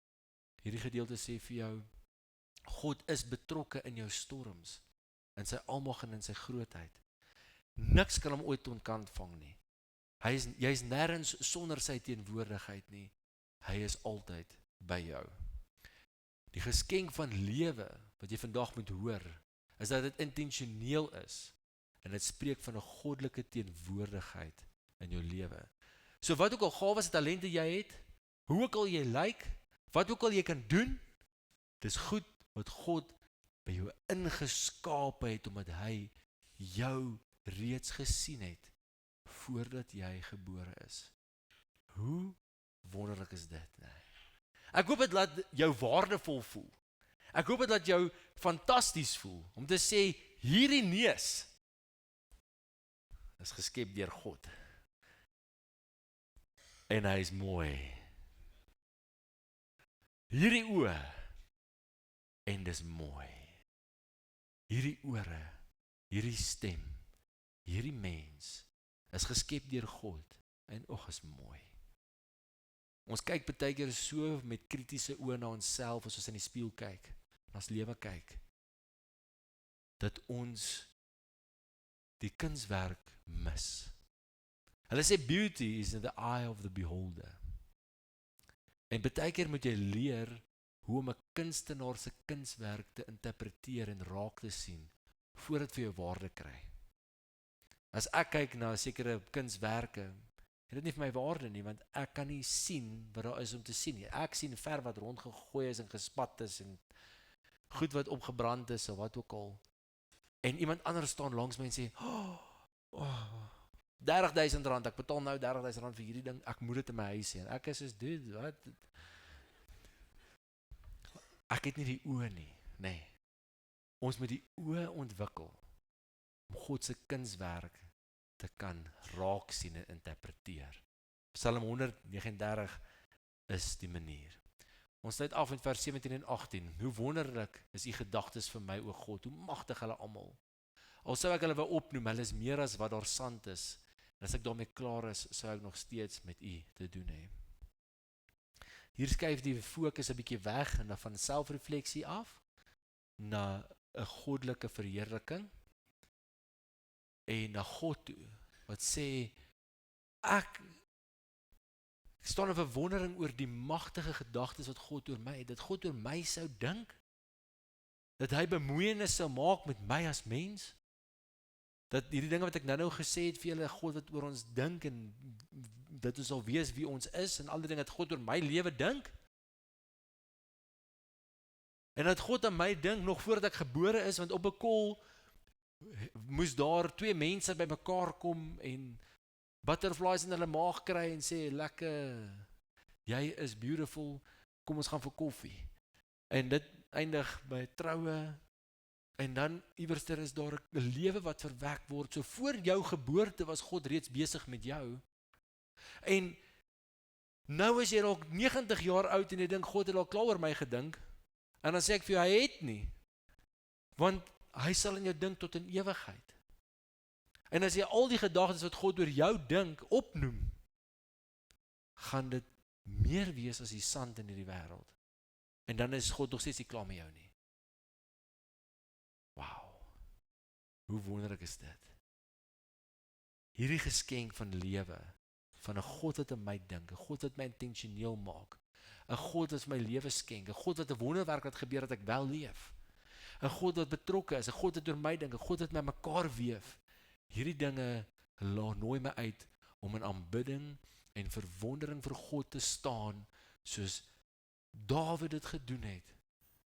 Hierdie gedeelte sê vir jou, God is betrokke in jou storms, in sy almag en in sy grootheid. Niks kan hom ooit onkant vang nie. Jy is nêrens sonder sy teenwoordigheid nie. Hy is altyd by jou. Die geskenk van lewe, wat jy vandag moet hoor, is dat dit intentioneel is, en dit spreek van 'n goddelike teenwoordigheid in jou lewe. So wat ook al gawes en talente jy het, hoe ook al jy lyk, wat ook al jy kan doen, dis goed wat God by jou ingeskaap het, omdat hy jou reeds gesien het, voordat jy gebore is. Hoe wonderlik is dit, nee? Ek hoop dit laat jou waardevol voel. Ek hoop dit laat jou fantasties voel, om te sê, hierdie neus is geskep deur God. En hy is mooi. Hierdie oë, en dis mooi. Hierdie ore, hierdie stem, hierdie mens, is geskep deur God, en is mooi. Ons kyk baie keer so met kritiese oë na onsself, as ons in die spieël kyk, en ons lewe kyk, dat ons die kunswerk mis. Hulle sê beauty is in the eye of the beholder. En baie keer moet jy leer hoe om 'n kunstenaar se kunswerk te interpreteer en raak te sien, voordat vir jou waarde kry. As ek kyk na sekere kunswerke, het dit nie vir my waarde nie, want ek kan nie sien wat daar is om te sien nie. Ek sien verf wat rondgegooi is en gespat is, en goed wat opgebrand is, of wat ook al. En iemand anders staan langs my en sê, R30.000, ek betaal nou R30.000 vir hierdie ding, ek moet dit in my huis hê. En ek is soos, dude, wat? Ek het nie die oë nie, nee. Ons moet die oë ontwikkel, om God se kunswerk te kan raak sien en interpreteer. Psalm 139 is die manier. Ons sluit af met vers 17 en 18. Hoe wonderlik is u gedagtes vir my, o God, hoe magtig hulle almal. Al sou ek hulle wou opnoem, hulle is meer as wat daar sand is. En as ek daarmee klaar is, sou ek nog steeds met u te doen hê. Hier skuif die fokus 'n bietjie weg, en dan van selfrefleksie af, na 'n goddelike verheerliking, en na God toe, wat sê, ek staan in verwondering oor die magtige gedagtes wat God oor my het, dat God oor my sou dink, dat hy bemoeienis sou maak met my as mens, dat hierdie dinge wat ek nou gesê het vir julle, God wat oor ons dink, en dat ons sal wees wie ons is, en al die dinge dat God oor my lewe dink, en dat God aan my dink, nog voordat ek gebore is, want op 'n kol, moes daar 2 mense by mekaar kom, en butterflies in hulle maag kry, en sê, lekker, jy is beautiful, kom ons gaan vir koffie, en dit eindig by troue, en dan iewerster is daar 'n lewe wat verwek word, so voor jou geboorte was God reeds besig met jou, en nou is jy al 90 jaar oud, en jy dink, God het al klaar oor my gedink, en dan sê ek vir jou, hy het nie, want hy sal in jou dink tot in ewigheid. En as jy al die gedagtes wat God oor jou dink, opnoem, gaan dit meer wees as die sand in hierdie wêreld. En dan is God nog steeds nie klaar met jou nie. Wow, hoe wonderlik is dit? Hierdie geskenk van lewe, van 'n God wat aan my dink, 'n God wat my intentioneel maak, 'n God wat my lewe skenk, 'n God wat 'n wonderwerk wat gebeur dat ek wel leef, 'n God wat betrokke is, 'n God wat oor my dink, 'n God wat my mekaar weef. Hierdie dinge nooi my uit om in aanbidding en verwondering vir God te staan, soos Dawid dit gedoen het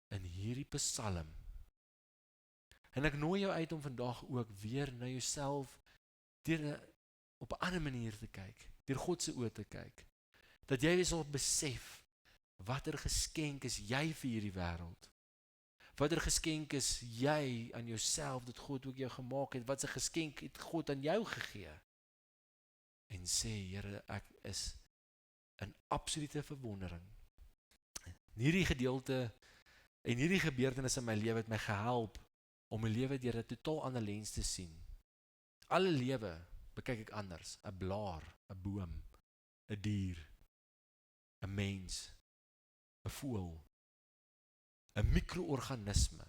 in hierdie Psalm. En ek nooi jou uit om vandag ook weer na jouself deur op 'n ander manier te kyk, deur God se oë te kyk. Dat jy weer sal besef, watter geskenk is jy vir hierdie wêreld? Watter geskenk is jy aan jouself, dat God ook jou gemaak het? Wat 'n geskenk het God aan jou gegee? En sê, Here, ek is in absolute verwondering. Hierdie gedeelte en hierdie gebeurtenisse in my lewe het my gehelp om my lewe deur 'n totaal ander lens te sien. Alle lewe bekyk ek anders. 'n blaar, 'n boom, 'n dier, 'n mens, 'n voël, 'n mikroorganisme.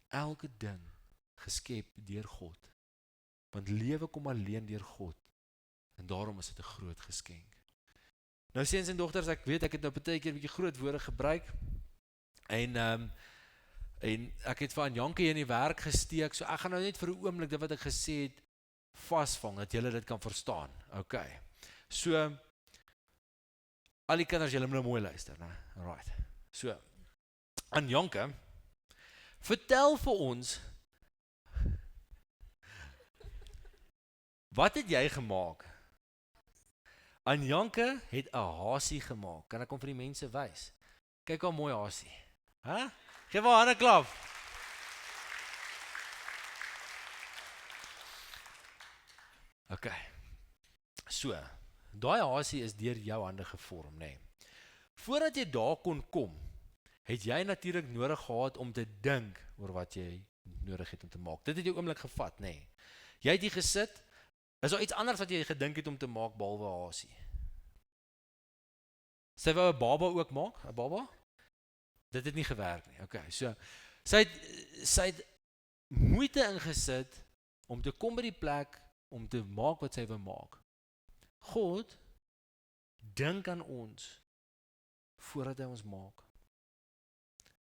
Elke ding geskep deur God. Want lewe kom alleen deur God. En daarom is dit 'n groot geskenk. Nou seuns en dogters, ek weet ek het nou baie keer 'n bietjie groot woorde gebruik. En ek het vir Janke in die werk gesteek, so ek gaan nou net vir 'n oomblik dit wat ek gesê het vasvang, dat julle dit kan verstaan. Okay. So, al die kinders, julle moet nou mooi luister, né? Alright. So, Janke, vertel vir ons, wat het jy gemaak? Janke het 'n hasie gemaak. Kan ek hom vir die mense wys? Kyk hoe mooi hasie. Hæ? Geef haar 'n hande klap. Okay. So, daai hasie is deur jou hande gevorm, nê. Voordat jy daar kon kom, het jy natuurlik nodig gehad om te dink oor wat jy nodig het om te maak. Dit het jou oomblik gevat, nê. Jy het hier gesit. Is daar iets anders wat jy gedink het om te maak behalwe hasie? Sy wou 'n baba ook maak, 'n baba? Dit het nie gewerk nie. Okay, so sy het moeite ingesit om te kom by die plek om te maak wat sy wou maak. God dink aan ons voordat hy ons maak.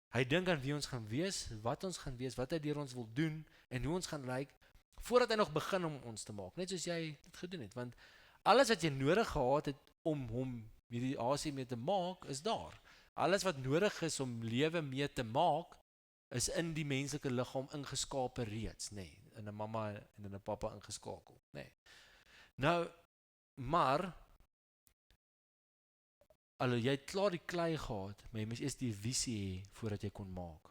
Hy dink aan wie ons gaan wees, wat hy deur ons wil doen en hoe ons gaan lyk voordat hy nog begin om ons te maak, net soos jy dit gedoen het, want alles wat jy nodig gehad het om hom hierdie hasie mee te maak, is daar. Alles wat nodig is om lewe mee te maak, is in die menslike liggaam ingeskape reeds, nê, in 'n mamma en in 'n pappa ingeskakel, nê. Nou, maar alhoewel jy het klaar die klei gehad, maar jy moes eers die visie hê voordat jy kon maak.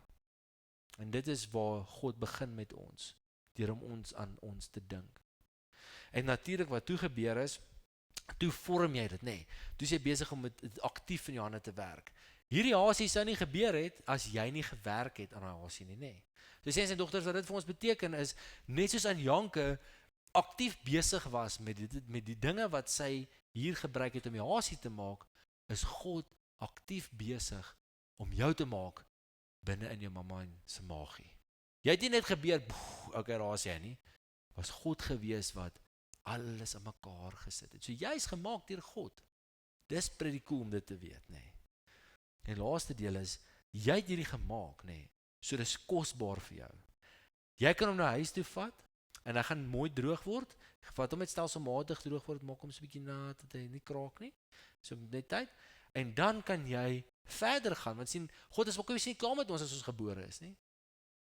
En dit is waar God begin met ons, deur om ons aan ons te dink. En natuurlik wat toe gebeur is, toe vorm jy dit, nê. Toe is jy besig om dit aktief in jou hande te werk. Hierdie hasie sou nie gebeur het as jy nie gewerk het aan daai hasie nie, nê. So seuns en dogters, wat dit vir ons beteken is, net soos Janke aktief besig was met die dinge wat sy hier gebruik het om die hasie te maak, is God aktief besig om jou te maak binne in jou mamma se maagie. Jy het nie net gebeur, okay, daar is jy nie. Was God gewees wat alles in mekaar gesit het. So jy is gemaak deur God. Dis pretty cool om dit te weet, nê. En laaste deel is, jy het hierdie gemaak, nê. So dis kosbaar vir jou. Jy kan hom na huis toe vat en hy gaan mooi droog word. Vat hom net stelselmatig droog word, maak hom so 'n bietjie nat dat hy nie kraak nie. So net tyd. En dan kan jy verder gaan, want sien, God is ook nie klaar met ons as ons gebore is, nie.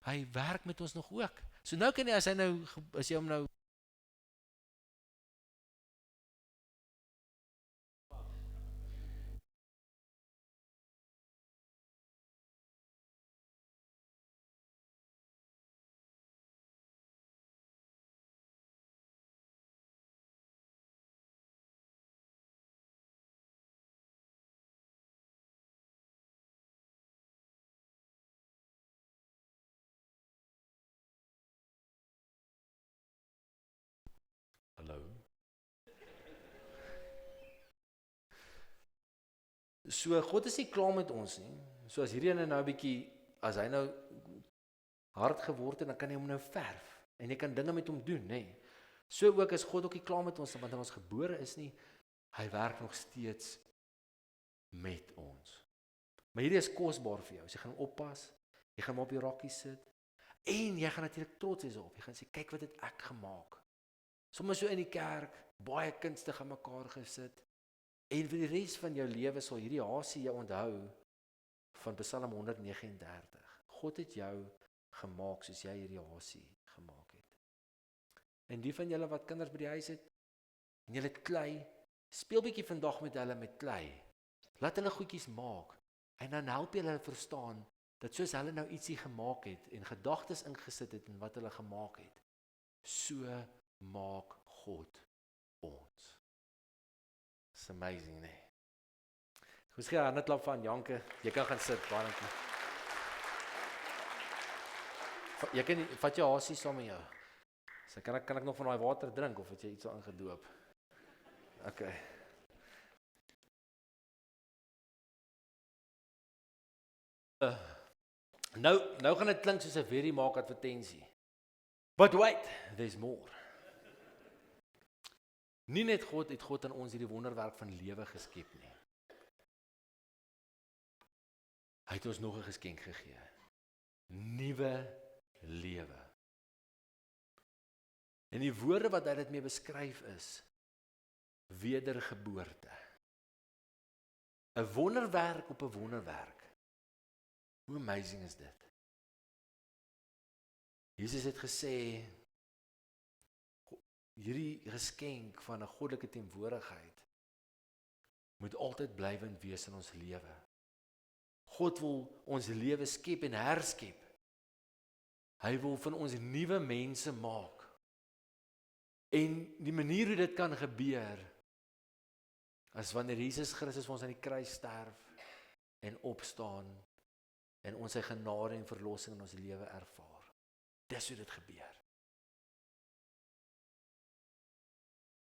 Hy werk met ons nog ook. So nou kan jy, as jy hom nou hallo. So God is nie klaar met ons nie. So as hierdie ene nou 'n bietjie, as hy nou hard geword het, dan kan jy hom nou verf en jy kan dinge met hom doen, nê. So ook is God ook nie klaar met ons want hy ons gebore is nie. Hy werk nog steeds met ons. Maar hierdie is kosbaar vir jou. So jy gaan oppas, jy gaan hom op die rokkie sit en jy gaan natuurlik trots wees op. Jy gaan sê, kyk wat het ek gemaak. Sommige so in die kerk, baie kunstig aan mekaar gesit. En vir die res van jou lewe sal hierdie hasie jou onthou van Psalm 139. God het jou gemaak soos jy hierdie hasie gemaak het. En die van julle wat kinders by die huis het, en julle het klei, speel bietjie vandag met hulle met klei. Laat hulle goedjies maak, en dan help jy hulle verstaan, dat soos hulle nou ietsie gemaak het, en gedagtes ingesit het, en wat hulle gemaak het, so maak God ons. It's amazing, nee. Goed, gee 'n handeklap van Janke, jy kan gaan sit, baie dankie. Jy kan, vat jou hasie saam met jou. So kan ek nog van daai water drink, of het jy iets al ingedoop? Okay. Nou gaan dit klink soos 'n very maak advertensie. But wait, there's more. Nie net God het God aan ons hierdie wonderwerk van lewe geskep nie. Hy het ons nog 'n geskenk gegee. Nuwe lewe. En die woorde wat hy dit mee beskryf is wedergeboorte. 'n Wonderwerk op 'n wonderwerk. Hoe amazing is dit? Jesus het gesê, hierdie geskenk van 'n goddelike teenwoordigheid moet altyd blywend wees in ons lewe. God wil ons lewe skep en herskep. Hy wil van ons nuwe mense maak. En die manier hoe dit kan gebeur, as wanneer Jesus Christus vir ons aan die kruis sterf en opstaan, en ons sy genade en verlossing in ons lewe ervaar. Dis hoe dit gebeur.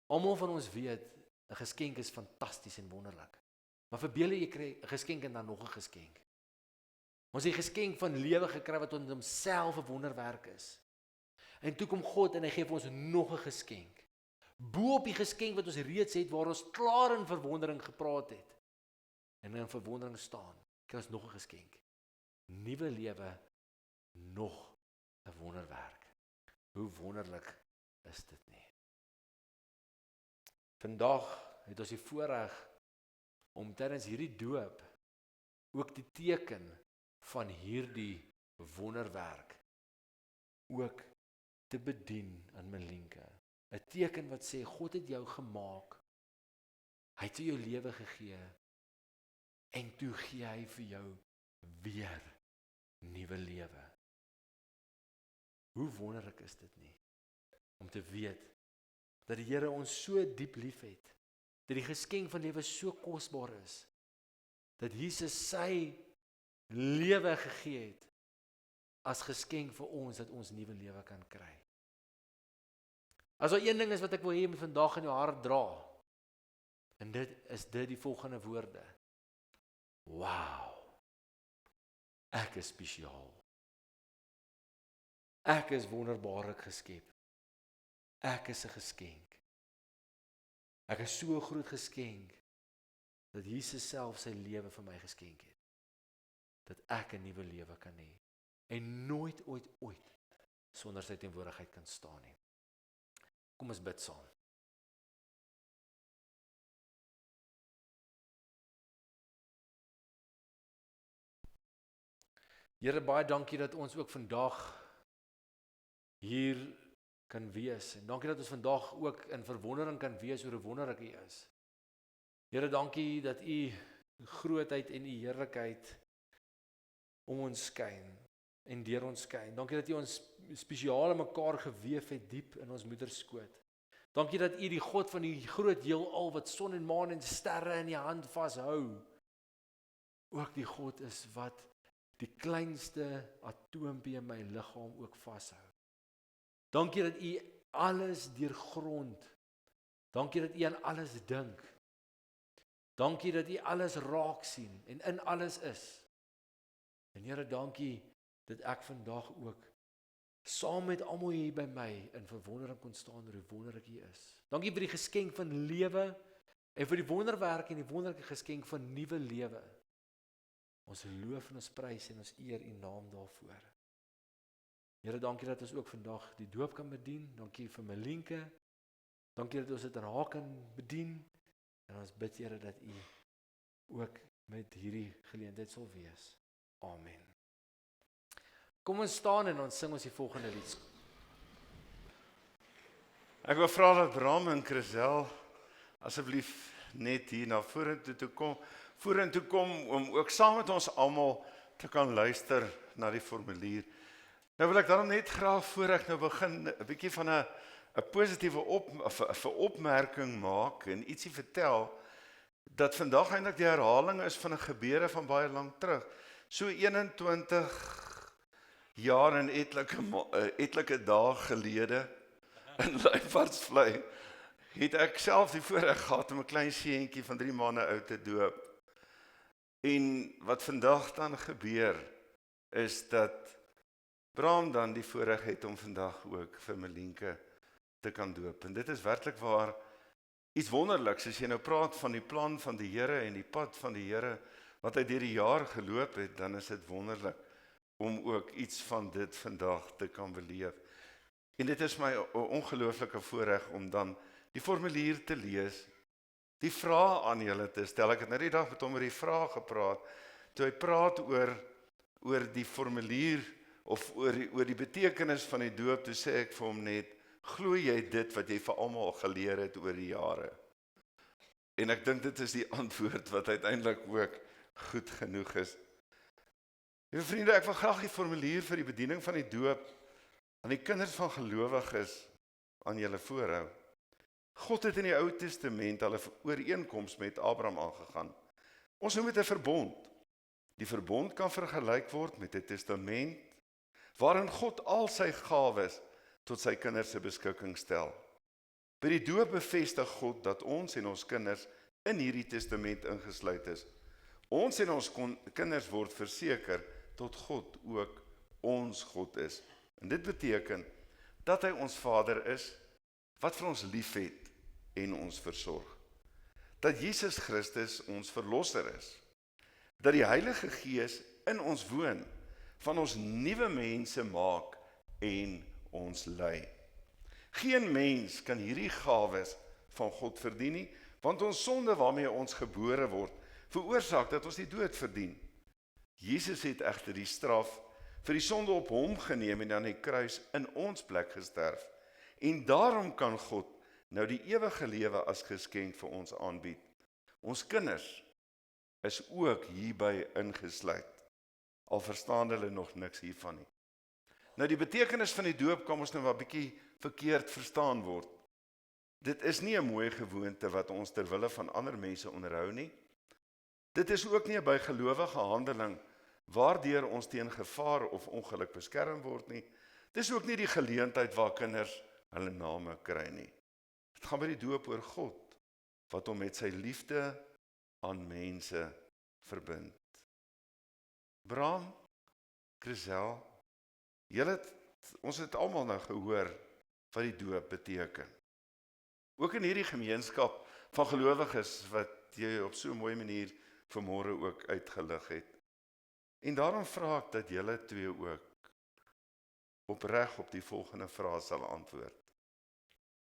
Almal van ons weet, 'n geskenk is fantasties en wonderlik. Maar verbeel jy kry 'n geskenk en dan nog 'n geskenk. Ons het 'n geskenk van lewe gekry wat in homself 'n wonderwerk is. En toe kom God en hy gee vir ons nog 'n geskenk. Bo op die geskenk wat ons reeds het, waar ons klaar in verwondering gepraat het. En in verwondering staan, kry ons nog 'n geskenk. Nuwe lewe, nog 'n wonderwerk. Hoe wonderlik is dit nie? Vandag het ons die voorreg om tydens hierdie doop ook die teken van hierdie wonderwerk ook te bedien aan Melinke. 'n Teken wat sê, God het jou gemaak, hy het jou lewe gegee, en toe gee hy vir jou weer nuwe lewe. Hoe wonderlik is dit nie? Om te weet, dat die Here ons so diep lief het, dat die geskenk van lewe so kosbaar is, dat Jesus sy lewe gegee het, as geskenk vir ons, dat ons nuwe lewe kan kry. As daar een ding is wat ek wil hê, moet vandag in jou hart dra, en dit is die volgende woorde. Wow, ek is spesiaal. Ek is wonderbaarlik geskep. Ek is 'n geskenk. Ek is so 'n groot geskenk, dat Jesus self sy lewe vir my geskenk het. Dat ek 'n nuwe lewe kan hê. En nooit ooit sonder sy teenwoordigheid kan staan nie. Kom ons bid saam. Here, baie dankie dat ons ook vandag hier kan wees. En dankie dat ons vandag ook in verwondering kan wees oor hoe wonderlik U is. Here, dankie dat U grootheid en U heerlikheid om ons skyn en deur ons skyn. Dankie dat U ons spesiaal in mekaar geweef het diep in ons moederskoot. Dankie dat U die God van die groot heelal wat son en maan en sterre in die hand vashou, ook die God is wat die kleinste atoompie in my liggaam ook vashou. Dankie dat U alles deurgrond. Dankie dat U aan alles dink. Dankie dat U alles raak sien en in alles is. En Here, dankie dat ek vandag ook saam met almal hier by my in verwondering kon staan oor hoe wonderlik U is. Dankie vir die geskenk van lewe en vir die wonderwerk en die wonderlike geskenk van nuwe lewe. Ons loof en ons prys en ons eer U naam daarvoor. Here, dankie dat ons ook vandag die doop kan bedien. Dankie vir Melinke. Dankie dat ons dit aan haar kan bedien. En ons bid, Here, dat U ook met hierdie geleentheid sal wees. Amen. Kom ons staan en ons sing ons die volgende lied. Ek wil vra dat Bram en Chrisel asseblief net hier na vorentoe kom om ook saam met ons almal te kan luister na die formulier. Nou wil ek dan net graag voor ek nou begin 'n bietjie van 'n positiewe opmerking maak en ietsie vertel dat vandag eintlik die herhaling is van 'n gebeure van baie lank terug. So 21 jaar en etlike dae gelede in Luipaardsvlei het ek self die voorreg gehad om 'n klein seentjie van 3 maande oud te doop. En wat vandag dan gebeur is dat Bram dan die voorreg het om vandag ook vir Melienke te kan doop. En dit is werklik waar iets wonderliks as jy nou praat van die plan van die Here en die pad van die Here wat hy deur die jaar geloop het, dan is dit wonderlik om ook iets van dit vandag te kan beleef. En dit is my 'n ongelooflike voorreg om dan die formulier te lees, die vrae aan julle te stel. Ek het nou die dag met hom oor die vrae gepraat, toe hy praat oor die formulier, of oor die betekenis van die doop, toe sê ek vir hom net, glo jy dit wat jy vir almal geleer het oor die jare? En ek dink dit is die antwoord wat uiteindelik ook goed genoeg is. Liewe vriende, ek wil graag die formulier vir die bediening van die doop aan die kinders van gelowiges aan julle voorhou. God het in die Ou Testament al 'n ooreenkoms met Abraham aangegaan. Ons noem dit 'n verbond. Die verbond kan vergelyk word met 'n testament waarin God al sy gawes tot sy kinders se beskikking stel. By die doop bevestig God dat ons en ons kinders in hierdie testament ingesluit is. Ons en ons kinders word verseker tot God ook ons God is. En dit beteken dat hy ons Vader is, wat vir ons liefhet en ons versorg. Dat Jesus Christus ons verlosser is. Dat die Heilige Gees in ons woon, van ons nuwe mense maak en ons lei. Geen mens kan hierdie gawes van God verdien nie, want ons sonde waarmee ons gebore word, veroorsaak dat ons die dood verdien. Jesus het egter die straf vir die sonde op hom geneem en aan die kruis in ons plek gesterf. En daarom kan God nou die ewige lewe as geskenk vir ons aanbied. Ons kinders is ook hierby ingesluit. Al verstaan hulle nog niks hiervan nie. Nou die betekenis van die doop kan ons nou maar bietjie verkeerd verstaan word. Dit is nie 'n mooi gewoonte wat ons ter wille van ander mense onderhou nie. Dit is ook nie 'n bygelowige handeling waardeur ons teen gevaar of ongeluk beskerm word nie. Dis ook nie die geleentheid waar kinders hulle name kry nie. Dit gaan by die doop oor God, wat hom met sy liefde aan mense verbind. Bram, Chrisel, ons het almal nou gehoor wat die doop beteken. Ook in hierdie gemeenskap van gelowiges wat jy op so 'n mooi manier vanmôre ook uitgelig het. En daarom vra ek dat julle twee ook opreg op die volgende vrae sal antwoord.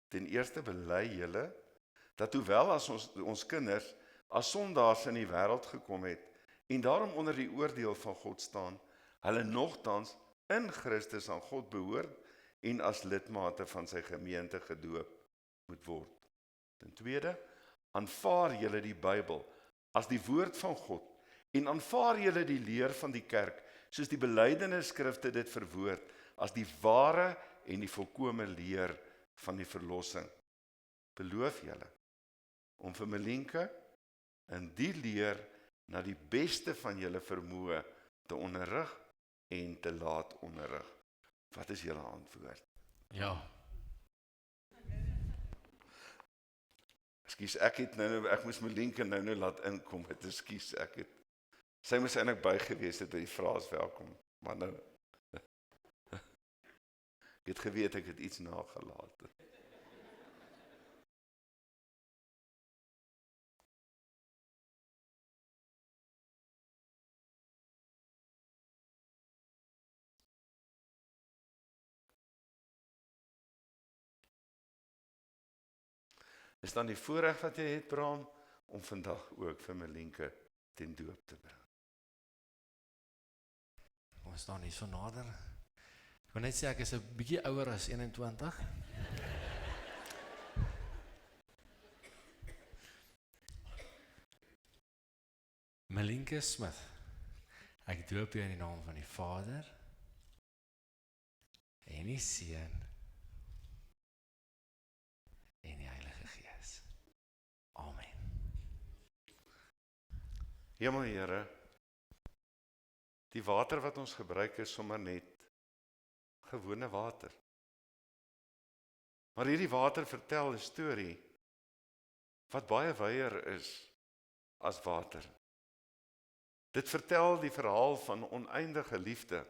Ten eerste bely julle dat hoewel as ons kinders as sondaars in die wêreld gekom het en daarom onder die oordeel van God staan, hulle nogtans in Christus aan God behoort en as lidmate van sy gemeente gedoop moet word. Ten tweede, aanvaar julle die Bybel as die woord van God en aanvaar julle die leer van die kerk soos die belydenis skrifte dit verwoord as die ware en die volkome leer van die verlossing. Beloof julle om vir Melienke in die leer na die beste van julle vermoë te onderrig en te laat onderrig. Wat is julle antwoord? Ja. Ekskuus, ek moes Melienke nou laat inkom. Ekskuus, sy moes eintlik by gewees het by die vrae welkom, maar nou ek het geweet ek het iets nagelaat. Is dan die voorreg wat jy het, Bram, om vandag ook vir Melienke ten doop te bring. Ons staan hier so nader. Ek wil net sê ek is 'n bietjie ouer as 21. Malinke Smith, ek doop jou in die naam van die Vader en die Seun en die Heilige Gees. Amen. Hemel Here, die water wat ons gebruik is sommer net gewone water. Maar hierdie water vertel 'n storie wat baie wyer is as water. Dit vertel die verhaal van oneindige liefde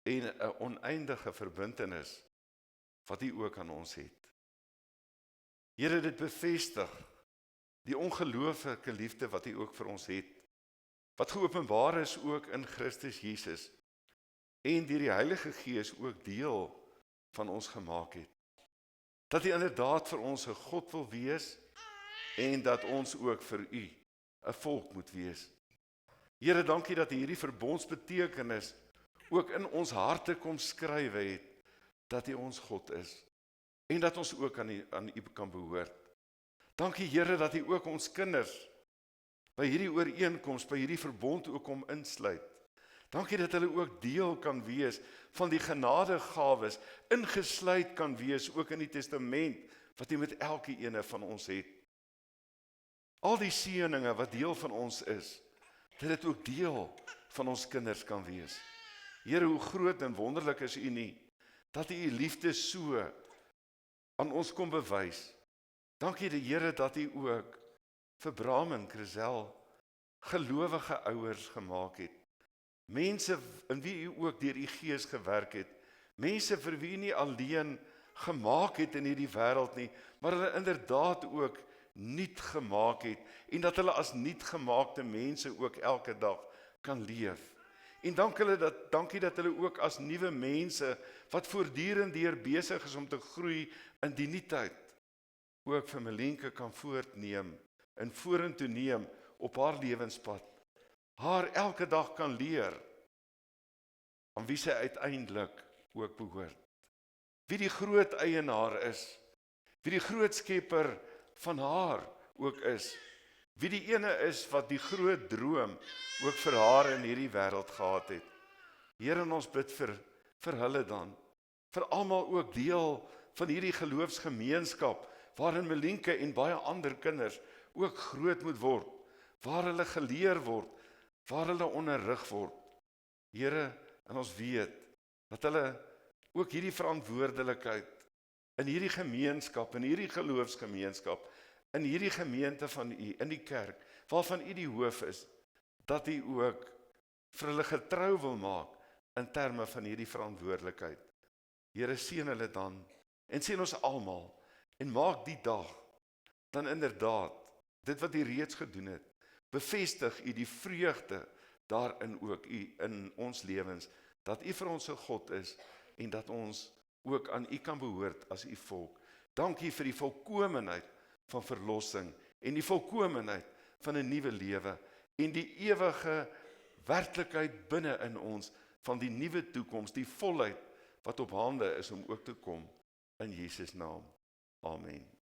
en 'n oneindige verbintenis wat U ook aan ons het. Here, dit bevestig die ongelooflike liefde wat U ook vir ons het, wat geopenbaar is ook in Christus Jesus en deur die Heilige Gees ook deel van ons gemaak het. Dat U inderdaad vir ons 'n God wil wees en dat ons ook vir U 'n volk moet wees. Here, dankie dat U hierdie verbondsbetekenis ook in ons harte kom skrywe het, dat U ons God is en dat ons ook aan U kan behoort. Dankie Here dat U ook ons kinders by hierdie ooreenkoms, by hierdie verbond ook kom insluit. Dankie dat hulle ook deel kan wees van die genadegawes, ingesluit kan wees ook in die testament wat U met elke ene van ons het. Al die seëninge wat deel van ons is, dat dit ook deel van ons kinders kan wees. Here, hoe groot en wonderlik is U nie, dat U U liefde so aan ons kom bewys. Dankie die Here dat U ook vir Bram en Chrisel gelowige ouers gemaak het. Mense in wie U ook deur U Gees gewerk het. Mense vir wie U nie alleen gemaak het in hierdie wêreld nie, maar hulle inderdaad ook nuut gemaak het en dat hulle as nuutgemaakte mense ook elke dag kan leef. En dankie dat hulle ook as nuwe mense wat voortdurend deur besig is om te groei in die nuutheid, ook vir Malinke kan voortneem en vorentoe neem op haar lewenspad. Haar elke dag kan leer aan wie sy uiteindelik ook behoort. Wie die groot eienaar is, wie die groot skepper van haar ook is, wie die ene is wat die groot droom ook vir haar in hierdie wêreld gehad het. Here, ons bid vir hulle dan, vir almal ook deel van hierdie geloofsgemeenskap, waarin Malinke en baie ander kinders ook groot moet word, waar hulle geleer word, waar hulle onderrig word. Here, en ons weet, dat hulle ook hierdie verantwoordelikheid in hierdie gemeenskap, in hierdie geloofsgemeenskap, in hierdie gemeente van U, in die kerk, waarvan U die hoof is, dat U ook vir hulle getrou wil maak in terme van hierdie verantwoordelikheid. Here, seën hulle dan, en seën ons almal, en maak die dag, dan inderdaad, dit wat U reeds gedoen het, bevestig U die vreugde daarin ook U in ons lewens, dat U vir ons 'n God is, en dat ons ook aan U kan behoort as U volk. Dankie vir die volkomenheid van verlossing, en die volkomenheid van 'n nuwe lewe, en die ewige werklikheid binne in ons, van die nuwe toekoms, die volheid wat op hande is om ook te kom, in Jesus naam. Amen.